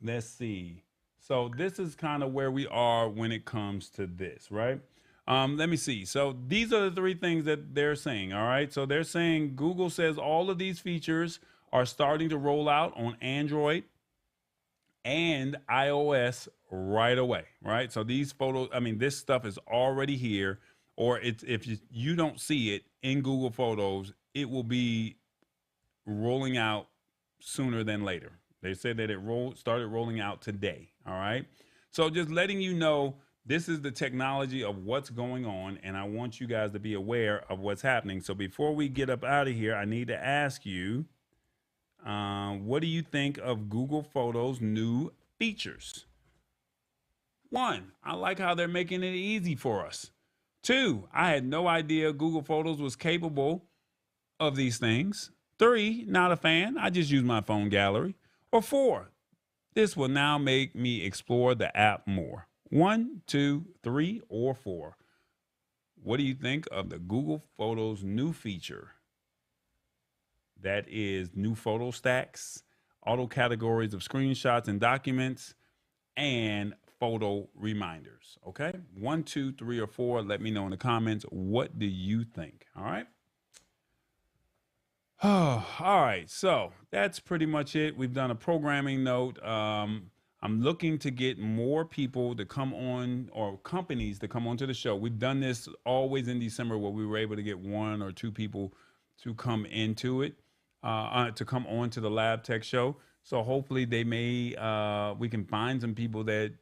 Let's see. So this is kind of where we are when it comes to this, right? Let me see. So these are the three things that they're saying. All right. So they're saying Google says all of these features are starting to roll out on Android and iOS right away, right? So these photos, I mean, this stuff is already here, or it's if you don't see it in Google Photos, it will be rolling out sooner than later. They said that it started rolling out today, all right? So just letting you know, this is the technology of what's going on, and I want you guys to be aware of what's happening. So before we get up out of here, I need to ask you, what do you think of Google Photos' new features? 1, I like how they're making it easy for us. 2, I had no idea Google Photos was capable of these things. 3, not a fan. I just use my phone gallery. Or 4, this will now make me explore the app more. 1, 2, 3, or 4. What do you think of the Google Photos new feature? That is new photo stacks, auto categories of screenshots and documents, and photo reminders. Okay. 1, 2, 3, or 4. Let me know in the comments. What do you think? All right. Oh, all right. So that's pretty much it. We've done a programming note. I'm I'm looking to get more people to come on, or companies to come onto the show. We've done this always in December where we were able to get one or two people to come into it, to come on to the Lab Tech Show. So hopefully we can find some people that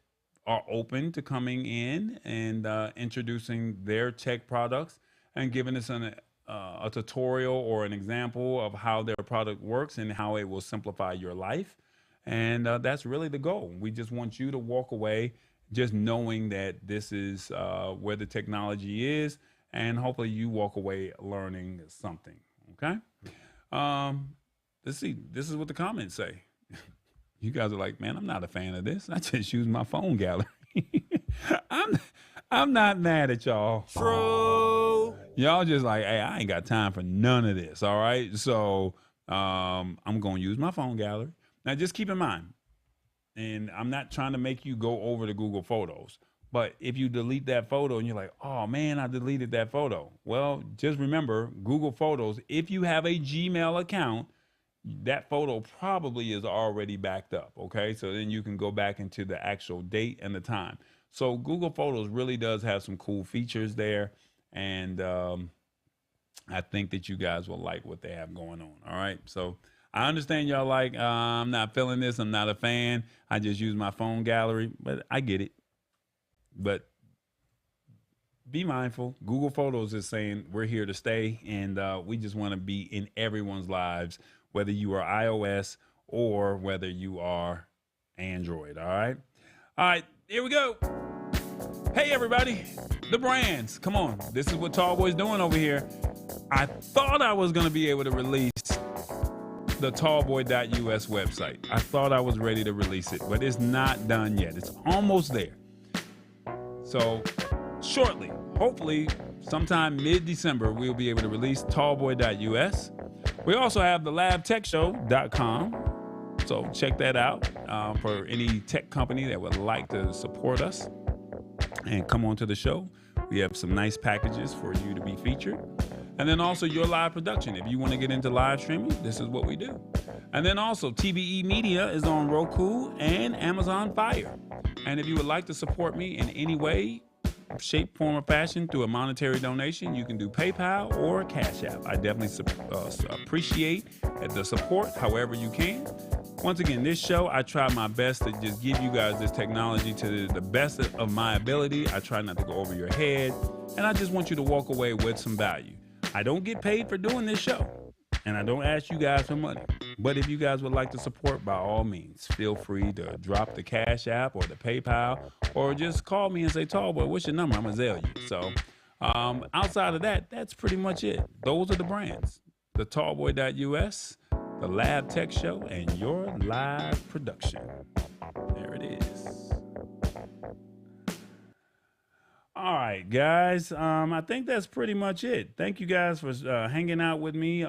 are open to coming in and introducing their tech products and giving us a tutorial or an example of how their product works and how it will simplify your life. And that's really the goal. We just want you to walk away just knowing that this is where the technology is, and hopefully you walk away learning something. Okay. Let's see. This is what the comments say. You guys are like, man, I'm not a fan of this. I just use my phone gallery. I'm not mad at y'all. True. Y'all just like, hey, I ain't got time for none of this. All right. So I'm gonna use my phone gallery. Now just keep in mind, and I'm not trying to make you go over to Google Photos, but if you delete that photo and you're like, oh man, I deleted that photo. Well, just remember Google Photos, if you have a Gmail account, that photo probably is already backed up. Okay. So then you can go back into the actual date and the time. So Google Photos really does have some cool features there. And I think that you guys will like what they have going on. All right. So I understand y'all like, I'm not feeling this. I'm not a fan. I just use my phone gallery, but I get it. But be mindful. Google Photos is saying we're here to stay, and we just want to be in everyone's lives, whether you are iOS or whether you are Android. All right. All right. Here we go. Hey, everybody. The brands. Come on. This is what Tallboy's doing over here. I thought I was going to be able to release the tallboy.us website. I thought I was ready to release it, but it's not done yet. It's almost there. So shortly, hopefully sometime mid-December, we'll be able to release tallboy.us. We also have the labtechshow.com. So check that out for any tech company that would like to support us and come on to the show. We have some nice packages for you to be featured. And then also your live production. If you want to get into live streaming, this is what we do. And then also TBE Media is on Roku and Amazon Fire. And if you would like to support me in any way, shape, form, or fashion through a monetary donation, you can do PayPal or Cash App. I definitely appreciate the support however you can. Once again, this show, I try my best to just give you guys this technology to the best of my ability. I try not to go over your head, and I just want you to walk away with some value. I don't get paid for doing this show, and I don't ask you guys for money. But if you guys would like to support, by all means, feel free to drop the Cash App or the PayPal, or just call me and say, Tallboy, what's your number? I'm going to Zelle you. So outside of that, that's pretty much it. Those are the brands. The Tallboy.us, the Lab Tech Show, and your live production. There it is. All right, guys. I think that's pretty much it. Thank you guys for hanging out with me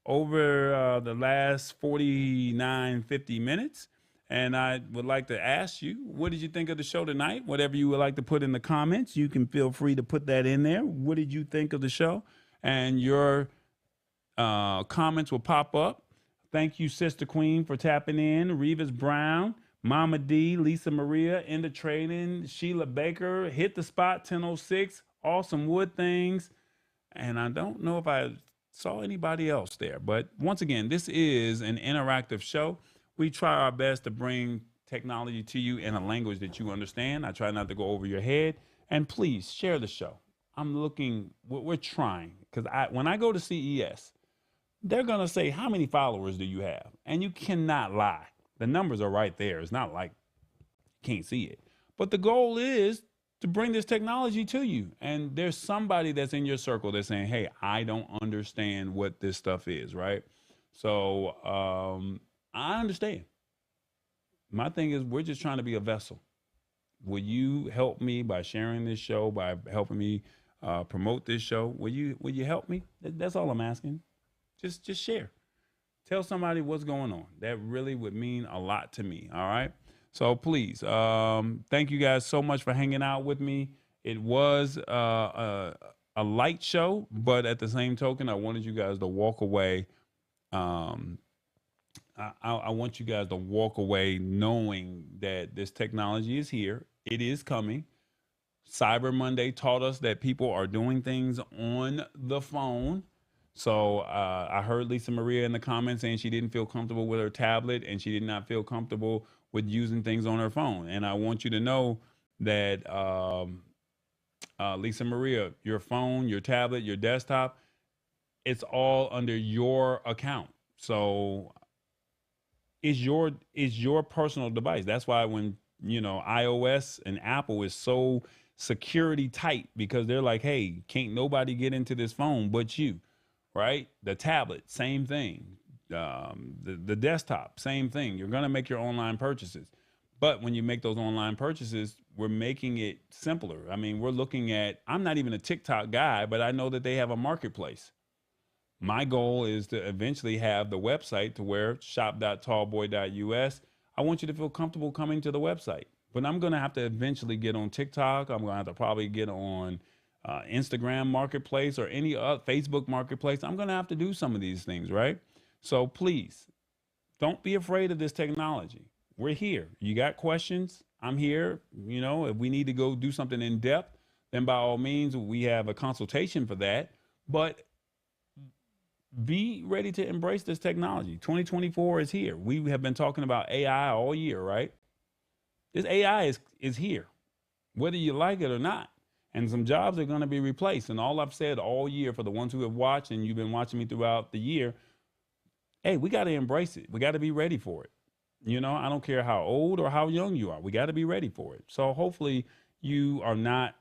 over the last 49, 50 minutes. And I would like to ask you, what did you think of the show tonight? Whatever you would like to put in the comments, you can feel free to put that in there. What did you think of the show? And your comments will pop up. Thank you, Sister Queen, for tapping in. Revis Brown, Mama D, Lisa Maria, Into Trading, Sheila Baker, Hit the Spot 1006, Awesome Wood Things. And I don't know if I saw anybody else there. But once again, this is an interactive show. We try our best to bring technology to you in a language that you understand. I try not to go over your head. And please share the show. We're trying. Because when I go to CES, they're going to say, how many followers do you have? And you cannot lie. The numbers are right there. It's not like you can't see it. But the goal is to bring this technology to you. And there's somebody that's in your circle that's saying, hey, I don't understand what this stuff is, right? So I understand. My thing is we're just trying to be a vessel. Will you help me by sharing this show, by helping me promote this show? Will you help me? That's all I'm asking. Just share. Tell somebody what's going on. That really would mean a lot to me, all right? So please, thank you guys so much for hanging out with me. It was a light show, but at the same token, I wanted you guys to walk away I want you guys to walk away knowing that this technology is here. It is coming. Cyber Monday taught us that people are doing things on the phone. So I heard Lisa Maria in the comments saying she didn't feel comfortable with her tablet and she did not feel comfortable with using things on her phone. And I want you to know that Lisa Maria, your phone, your tablet, your desktop, it's all under your account. So it's your personal device. That's why when iOS and Apple is so security tight, because they're like, hey, can't nobody get into this phone but you, right? The tablet, same thing. The desktop, same thing. You're gonna make your online purchases, but when you make those online purchases, we're making it simpler. I mean, we're looking at. I'm not even a TikTok guy, but I know that they have a marketplace. My goal is to eventually have the website to where shop.tallboy.us. I want you to feel comfortable coming to the website, but I'm going to have to eventually get on TikTok. I'm going to have to probably get on Instagram Marketplace or any Facebook Marketplace. I'm going to have to do some of these things, right? So please don't be afraid of this technology. We're here. You got questions? I'm here. If we need to go do something in depth, then by all means, we have a consultation for that. But be ready to embrace this technology. 2024 is here. We have been talking about AI all year, right? This AI is here, whether you like it or not. And some jobs are going to be replaced. And all I've said all year for the ones who have watched, and you've been watching me throughout the year, hey, we got to embrace it. We got to be ready for it. I don't care how old or how young you are. We got to be ready for it. So hopefully you are not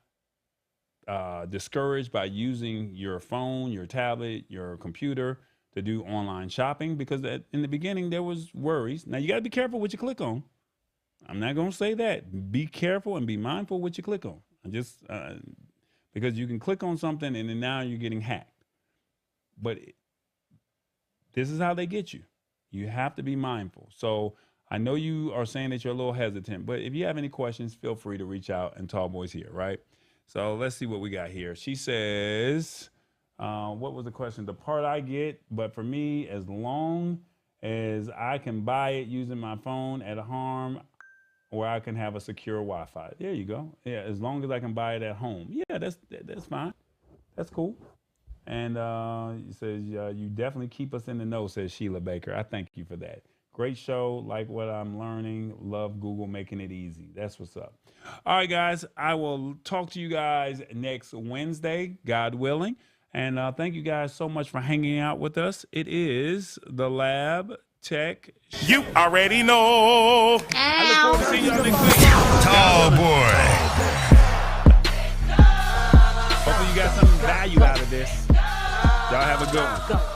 discouraged by using your phone, your tablet, your computer to do online shopping, because in the beginning there was worries. Now you got to be careful what you click on. I'm not going to say that. Be careful and be mindful what you click on. Because you can click on something and then now you're getting hacked. But this is how they get you. You have to be mindful. So I know you are saying that you're a little hesitant, but if you have any questions, feel free to reach out, and Tallboy's here, right? So let's see what we got here. She says, what was the question? The part I get, but for me, as long as I can buy it using my phone at home, or I can have a secure Wi-Fi. There you go. Yeah, as long as I can buy it at home. Yeah, that's fine. That's cool. And it says, you definitely keep us in the know, says Sheila Baker. I thank you for that. Great show. Like what I'm learning. Love Google making it easy. That's what's up. All right, guys. I will talk to you guys next Wednesday, God willing. And thank you guys so much for hanging out with us. It is the Lab Tech Show. You already know. I look forward to seeing y'all next week. Tall boy. Hopefully you got some value out of this. Y'all have a good one.